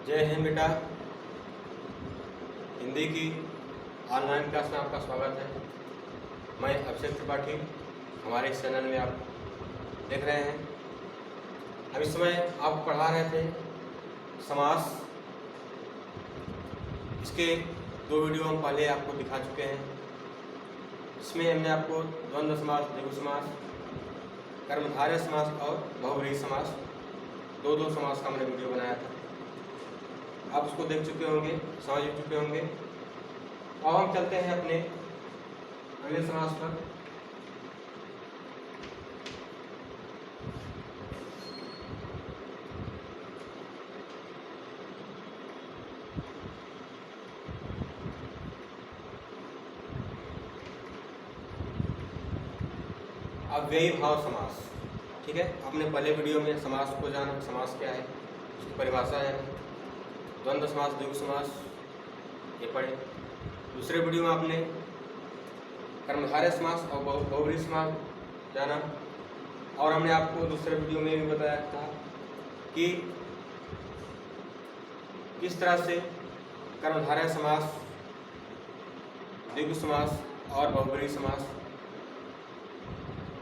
जय हिंद बेटा। हिंदी की ऑनलाइन क्लास में आपका स्वागत है। मैं अभिषेक त्रिपाठी, हमारे इस चैनल में आप देख रहे हैं। अब इस समय आपको पढ़ा रहे थे समास। इसके 2 वीडियो हम पहले आपको दिखा चुके हैं। इसमें हमने आपको द्वंद्व समास, द्विगु समास, कर्मधारय समास और बहुव्रीहि समास दो समास का हमने वीडियो बनाया था। आप उसको देख चुके होंगे, समझ चुके होंगे। अब हम चलते हैं अपने अगले समास पर। अव्ययी भाव समास। ठीक है, आपने पहले वीडियो में समास को जाना, समास क्या है, उसकी परिभाषा है, द्वंद्व समास, द्विगु समास ये पढ़े। दूसरे वीडियो में आपने कर्मधारय समास और बहुव्रीहि समास जाना, और हमने आपको दूसरे वीडियो में भी बताया था कि किस तरह से कर्मधारय समास, द्विगु समास और बहुव्रीहि समास,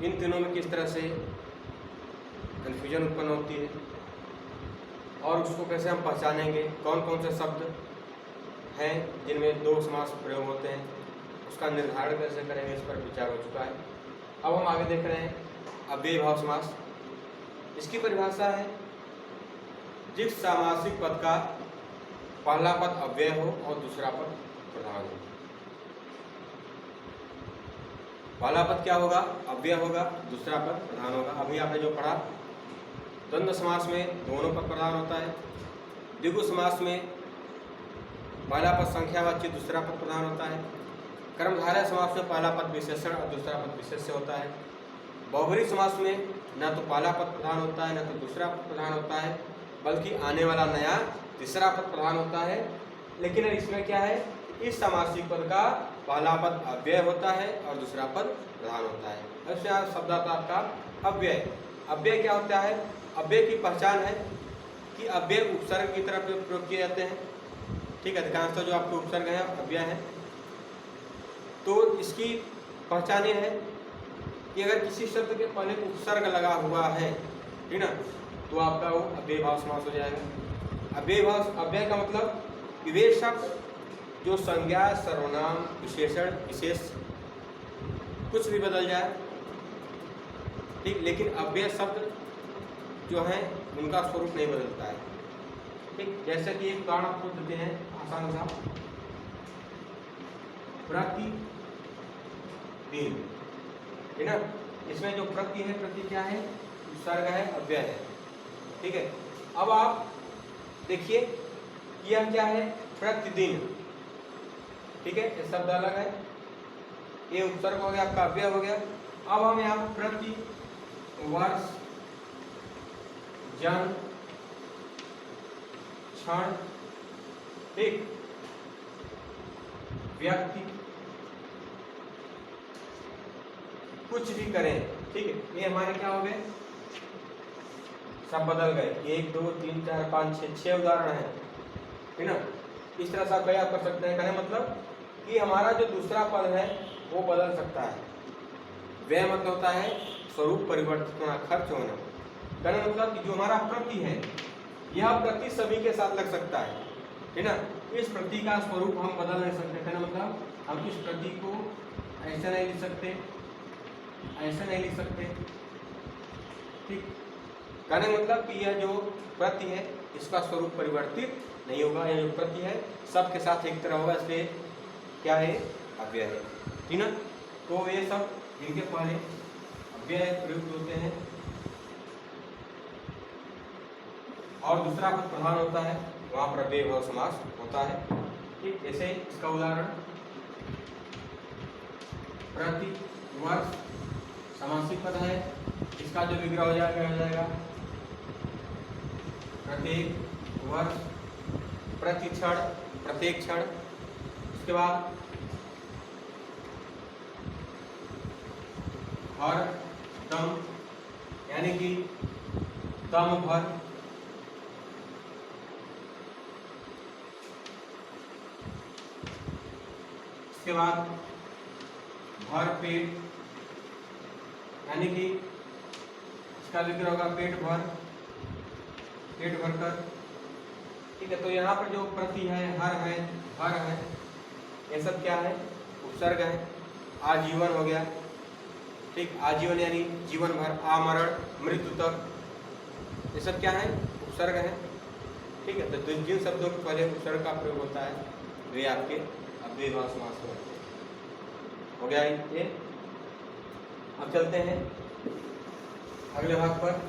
इन तीनों में किस तरह से कन्फ्यूजन उत्पन्न होती है और उसको कैसे हम पहचानेंगे, कौन कौन से शब्द हैं जिनमें 2 समास प्रयोग होते हैं, उसका निर्धारण कैसे करेंगे, इस पर विचार हो चुका है। अब हम आगे देख रहे हैं अव्ययी भाव समास। इसकी परिभाषा है जिस सामासिक पद का पहला पद अव्यय हो और दूसरा पद प्रधान हो। पहला पद क्या होगा? अव्यय होगा, दूसरा पद प्रधान होगा। अभी आपने जो पढ़ा, द्वंद्व समास में दोनों पद प्रधान होता है। द्विगु समास में पहला पद संख्यावाची, दूसरा पद प्रधान होता है। कर्मधारय समास में पहला पद विशेषण और दूसरा पद विशेष्य होता है। बहुव्रीहि समास में न तो पहला पद प्रधान होता है, न तो दूसरा पद प्रधान होता है, बल्कि आने वाला नया तीसरा पद प्रधान होता है। लेकिन इसमें क्या है, इस सामासिक पद का पहला पद अव्यय होता है और दूसरा पद प्रधान होता है। अब से यहाँ शब्द आता है आपका अव्यय। अव्यय क्या होता है? अव्यय की पहचान है कि अव्यय उपसर्ग की तरह प्रयोग किए जाते हैं। ठीक है, अधिकांशतः जो आपके उपसर्ग हैं अव्यय हैं। तो इसकी पहचान ये है कि अगर किसी शब्द के पहले उपसर्ग लगा हुआ है, ठीक ना, तो आपका वो अव्ययी भाव समास हो जाएगा। अव्यय का मतलब कि वे शब्द जो संज्ञा, सर्वनाम, विशेषण, विशेष कुछ भी बदल जाए, ठीक, लेकिन अव्यय शब्द जो हैं उनका स्वरूप नहीं बदलता है। ठीक, जैसे कि एक उदाहरण आपको देते हैं आसान सा, प्रतिदिन, है ना। इसमें जो प्रति है, प्रति क्या है? उपसर्ग है, अव्यय है। ठीक है, अब आप देखिए कि यह क्या है? प्रतिदिन। ठीक है, ये शब्द अलग है, ये उपसर्ग हो गया, आपका अव्यय हो गया। अब हम यहाँ प्रति, वर्ष, जन, क्षण, ठीक, व्यक्ति, कुछ भी करें, ठीक है, ये हमारे क्या हो गए? सब बदल गए। 1 2 3 4 5 6 उदाहरण है ना। इस तरह से आप क्या कर सकते हैं? कहने मतलब कि हमारा जो दूसरा पद है वो बदल सकता है। व्यय मतलब होता है स्वरूप परिवर्तित होना, खर्च होना। कहने मतलब कि जो हमारा प्रति है, यह प्रति सभी के साथ लग सकता है ना। इस प्रति का स्वरूप हम बदल नहीं सकते। कहने मतलब हम इस प्रति को ऐसे नहीं लिख सकते, ऐसे नहीं लिख सकते। ठीक, कहने मतलब कि यह जो प्रति है इसका स्वरूप परिवर्तित नहीं होगा। यह जो प्रति है सबके साथ एक तरह होगा, इसलिए क्या है? अव्यय है। ठीक ना। तो ये सब इनके पहले अव्यय प्रयुक्त होते हैं और दूसरा पद प्रधान होता है, वहां पर अव्ययी भाव समास होता है। ठीक, जैसे इसका उदाहरण प्रति, वर्ष, सामासिक पद है, इसका जो विग्रह हो जाएगा प्रत्येक वर्ष, प्रति क्षण, प्रत्येक क्षण। उसके बाद हर दम, यानी कि दम भर, उसके बाद भर पेट, यानी कि इसका विग्रह होगा पेट भर, पेट भरकर। ठीक है, तो यहाँ पर जो प्रति है, हर है, भर है, ये सब क्या है? उपसर्ग है। आजीवन हो गया, ठीक, आजीवन यानी जीवन भर, आमरण, मृत्यु तक, ये सब क्या है? उपसर्ग है। ठीक है, तो जिन शब्दों के पहले उपसर्ग का प्रयोग होता है वे आपके अव्ययभाव समास में होते हैं। हो गया ये। अब चलते हैं अगले भाग पर।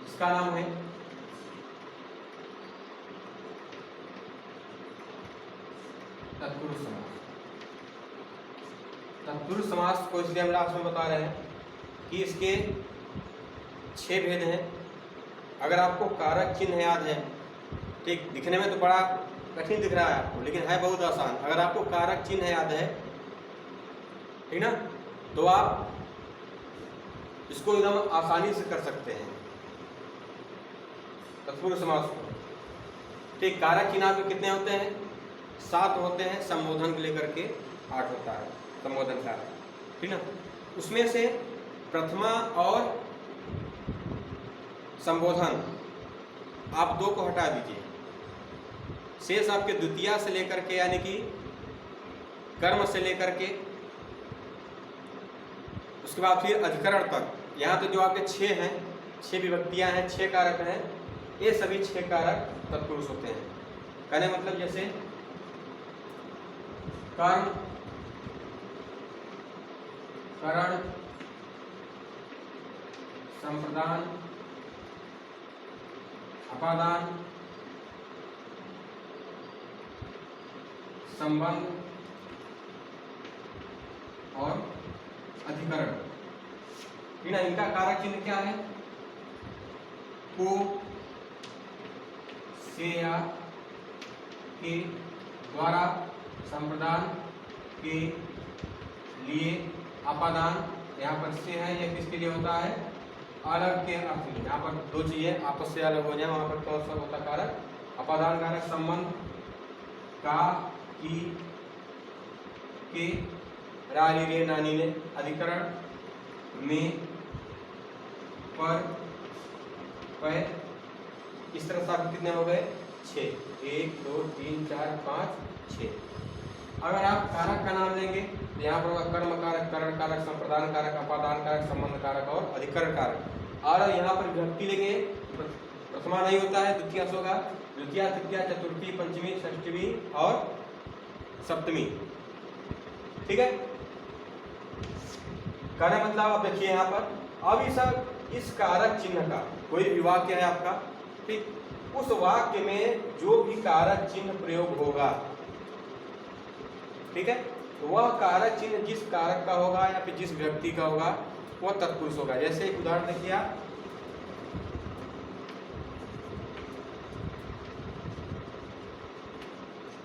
इसका नाम है तत्पुरुष समास। तत्पुरुष समास को इसलिए हम लास्ट में बता रहे हैं कि इसके 6 भेद हैं। अगर आपको कारक चिन्ह याद है, ठीक, दिखने में तो बड़ा कठिन दिख रहा है आपको, लेकिन है बहुत आसान। अगर आपको कारक चिन्ह याद है, ठीक ना, तो आप इसको एकदम आसानी से कर सकते हैं तत्पुरुष समास को। ठीक, कारक चिन्ह आपके कितने होते हैं? 7 होते हैं। संबोधन को लेकर के 8 होता है संबोधन कारक, ठीक ना। उसमें से प्रथमा और संबोधन आप 2 को हटा दीजिए, शेष आपके द्वितीया से लेकर के, यानी कि कर्म से लेकर के, उसके बाद फिर अधिकरण तक। यहाँ तो जो आपके 6 हैं, 6 विभक्तियां हैं, 6 कारक हैं, ये सभी 6 कारक तत्पुरुष होते हैं। कहने मतलब जैसे कर्म, करण, संप्रदान, अपादान, संबंध और अधिकरण, इनका कारक चिन्ह क्या है? को, से या के द्वारा, संप्रदान के लिए, अपादान, यहाँ पर से है, यह किसके लिए होता है? अलग के अर्थ में। यहाँ पर 2 चीजें आपस से अलग हो जाए, वहां पर कौन सा होता कारक? अपादान कारक। संबंध का, की, के, रानी रे नानी ने, अधिकरण में, पर, पर, इस तरह से आपके कितने हो गए? 6। 1 2 3 4 5 6। अगर आप कारक का नाम लेंगे तो यहाँ पर होगा कर्म कारक, करण कारक, संप्रदान कारक, अपादान कारक, संबंध कारक और अधिकरण कारक। और यहाँ पर विभक्ति लेंगे, प्रथमा नहीं होता है, द्वितीया होगा, द्वितीया, तृतीया, चतुर्थी, पंचमी, षष्ठवी और सप्तमी। ठीक है, कहने मतलब आप देखिए यहाँ पर। अब इस कारक चिन्ह का कोई भी वाक्य है आपका, ठीक, उस वाक्य में जो भी कारक चिन्ह प्रयोग होगा, ठीक है, वह कारक चिन्ह जिस कारक का होगा या फिर जिस व्यक्ति का होगा वह तत्पुरुष होगा। जैसे एक उदाहरण देखिए आप,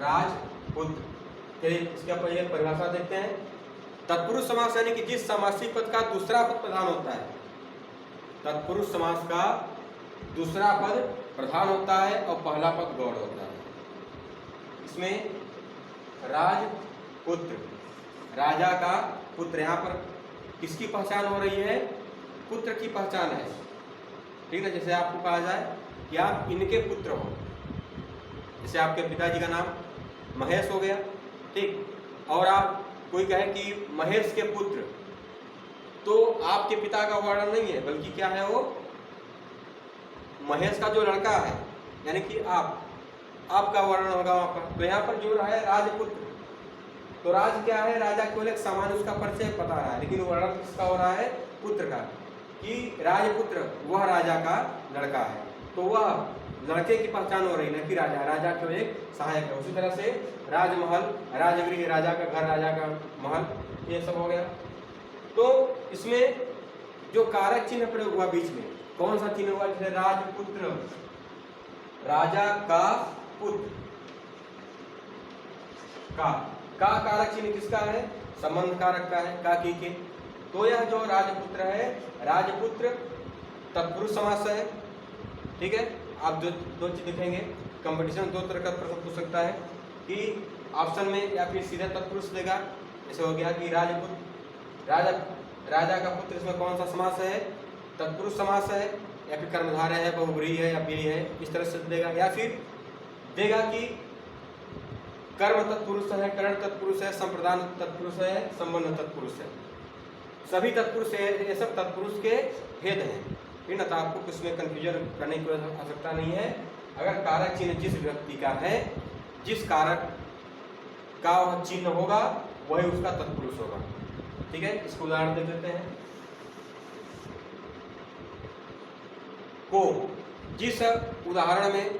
राजपुत्र, चलिए इसका पहले परिभाषा देखते हैं। तत्पुरुष समास यानी कि जिस समासिक पद का दूसरा पद प्रधान होता है, तत्पुरुष समास का दूसरा पद प्रधान होता है और पहला पद गौड़ होता है। इसमें राजपुत्र, राजा का पुत्र, यहाँ पर किसकी पहचान हो रही है? पुत्र की पहचान है, ठीक है। जैसे आपको कहा जाए कि आप इनके पुत्र हो, जैसे आपके पिताजी का नाम महेश हो गया, ठीक, और आप कोई कहे कि महेश के पुत्र, तो आपके पिता का वर्णन नहीं है, बल्कि क्या है वो? महेश का जो लड़का है, यानी कि आपका वर्णन होगा वहां पर। तो यहाँ पर जो है राजपुत्र, तो राज क्या है? राजा केवल एक सामान्य उसका परिचय बता रहा है, लेकिन वर्णन किसका हो रहा है? पुत्र का, कि राजपुत्र वह राजा का लड़का है, तो वह लड़के की पहचान हो रही है, न कि राजा। राजा केवल एक सहायक है। उसी तरह से राजमहल, राजगृह, राजा का घर, राजा का महल, ये सब हो गया। तो इसमें जो कारक चिन्ह प्रयोग हुआ बीच में, कौन सा चिन्ह हुआ? जैसे राजपुत्र, राजा का पुत्र, का कारक चिन्ह किसका है? संबंध कारक का है, का, की, के। तो यह जो राजपुत्र है, राजपुत्र तत्पुरुष समास है, ठीक है। आप दो चीज लिखेंगे, कंपटीशन दो तरह का प्रश्न पूछ सकता है कि ऑप्शन में या फिर सीधा तत्पुरुष देगा, जैसे हो गया कि राजा का पुत्र, इसमें कौन सा समास है, तत्पुरुष समास है या फिर कर्मधारय है, बहुब्रीहि है, अव्ययी है, इस तरह से देगा। या फिर देगा कि कर्म तत्पुरुष है, करण तत्पुरुष है, संप्रदान तत्पुरुष है, संबंध तत्पुरुष है, सभी तत्पुरुष है, ये सब तत्पुरुष के भेद हैं। फिर न तो आपको किसमें कंफ्यूजन करने की आवश्यकता नहीं है। अगर कारक चिन्ह जिस व्यक्ति का है, जिस कारक का वह चिन्ह होगा वही उसका तत्पुरुष होगा। ठीक है, इसको उदाहरण दे देते हैं। को, जिस उदाहरण में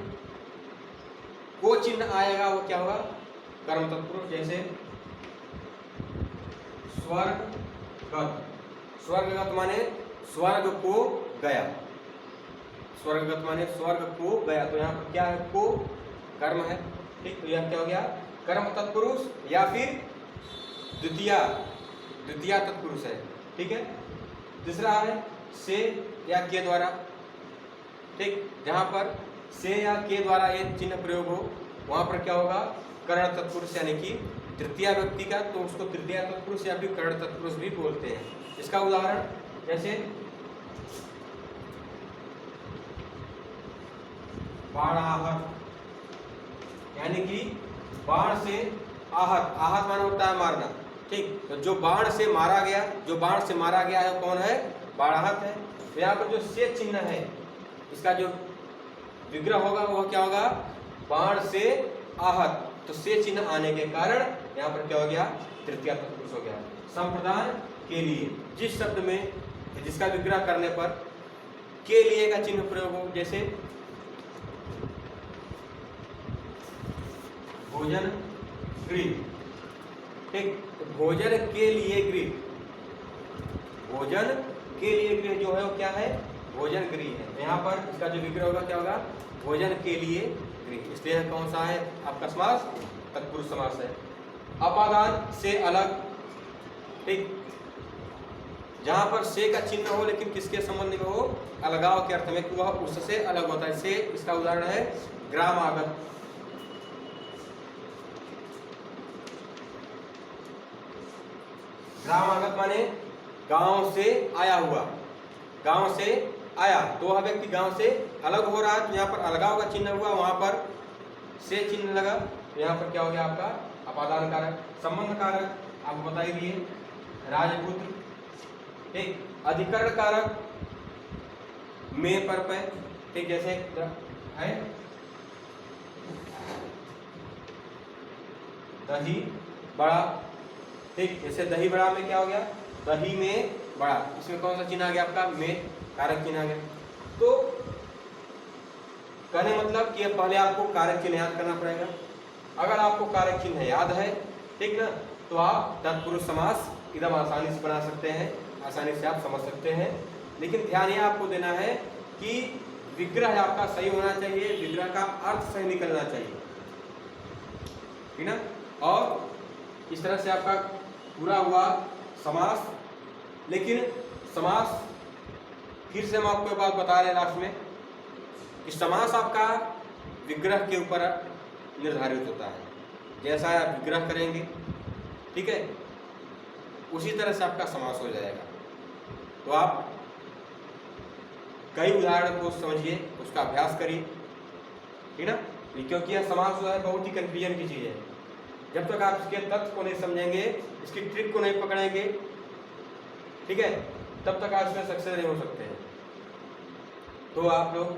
को चिन्ह आएगा वो क्या होगा, कर्म तत्पुरुष। जैसे स्वर्गगत, स्वर्गगत माने स्वर्ग को गया, स्वर्गगत माने स्वर्ग को गया, तो यहाँ पर क्या है, को कर्म है। ठीक, तो यह क्या हो गया, कर्म तत्पुरुष या फिर द्वितीय तत्पुरुष है। ठीक है, दूसरा है से या के द्वारा। ठीक, जहाँ पर से या के द्वारा ये चिन्ह प्रयोग हो वहाँ पर क्या होगा, करण तत्पुरुष यानी कि तृतीय व्यक्ति का, तो उसको तृतीय तत्पुरुष या फिर करण तत्पुरुष भी बोलते हैं। इसका उदाहरण जैसे बाणाहत, यानी कि बाण से आहत, आहत माना होता है मारना। ठीक, तो जो बाण से मारा गया, जो बाण से मारा गया है कौन है, बाणाहत है। तो यहाँ पर जो से चिन्ह है, इसका जो विग्रह होगा वह क्या होगा, बाण से आहत। तो से चिन्ह आने के कारण यहाँ पर क्या हो गया, तृतीय तत्पुरुष हो गया। संप्रदान के लिए, जिस शब्द में जिसका विग्रह करने पर के लिए का चिन्ह प्रयोग हो, जैसे भोजन गृह। ठीक, तो भोजन के लिए गृह, भोजन के लिए गृह जो है वो क्या है, भोजन गृह है। यहाँ पर इसका जो विग्रह होगा क्या होगा, भोजन के लिए गृह। इसलिए कौन सा है आपका समास, तत्पुरुष समास है। अपादान से अलग। ठीक, जहाँ पर से का चिन्ह हो लेकिन किसके संबंध में हो, अलगाव के अर्थ में, कि वह उससे अलग होता है। से, इसका उदाहरण है ग्रामागत। ग्रामागत माने गांव से आया हुआ, गांव से आया, तो वह व्यक्ति गांव से अलग हो रहा है, तो यहाँ पर अलगाव का चिन्ह हुआ, वहां पर से चिन्ह लगा, तो यहाँ पर क्या हो गया आपका अपादान कारक। संबंध कारक आपको बता ही दिए, राजपुत्र। ठीक, अधिकरण कारक में पर पे। ठीक, जैसे है दही बड़ा। ठीक, जैसे दही बड़ा में क्या हो गया, दही में बड़ा, इसमें कौन सा चिन्ह आ गया आपका, में कारक चिन्ह आ गया। तो कहने मतलब कि पहले आपको कारक चिन्ह याद करना पड़ेगा। अगर आपको कारक चिन्ह याद है, ठीक ना, तो आप तत्पुरुष समास एकदम आसानी से बना सकते हैं, आसानी से आप समझ सकते हैं। लेकिन ध्यान ये आपको देना है कि विग्रह आपका सही होना चाहिए, विग्रह का अर्थ सही निकलना चाहिए, ठीक ना। और इस तरह से आपका पूरा हुआ समास। लेकिन समास फिर से हम आपको एक बात बता रहे हैं लास्ट में कि समास आपका विग्रह के ऊपर निर्धारित होता है। जैसा आप विग्रह करेंगे, ठीक है, उसी तरह से आपका समास हो जाएगा। तो आप कई उदाहरण को समझिए, उसका अभ्यास करिए, ठीक ना। क्योंकि यह समास जो है बहुत ही कंफ्यूजन की चीज़ है। जब तक आप इसके तत्व को नहीं समझेंगे, इसकी ट्रिक को नहीं पकड़ेंगे, ठीक है, तब तक आप इसमें सक्सेस नहीं हो सकते हैं। तो आप लोग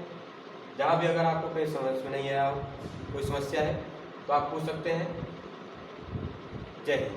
जहाँ भी अगर आपको कोई समझ में नहीं आया हो, कोई समस्या है, तो आप पूछ सकते हैं। जय हिंद।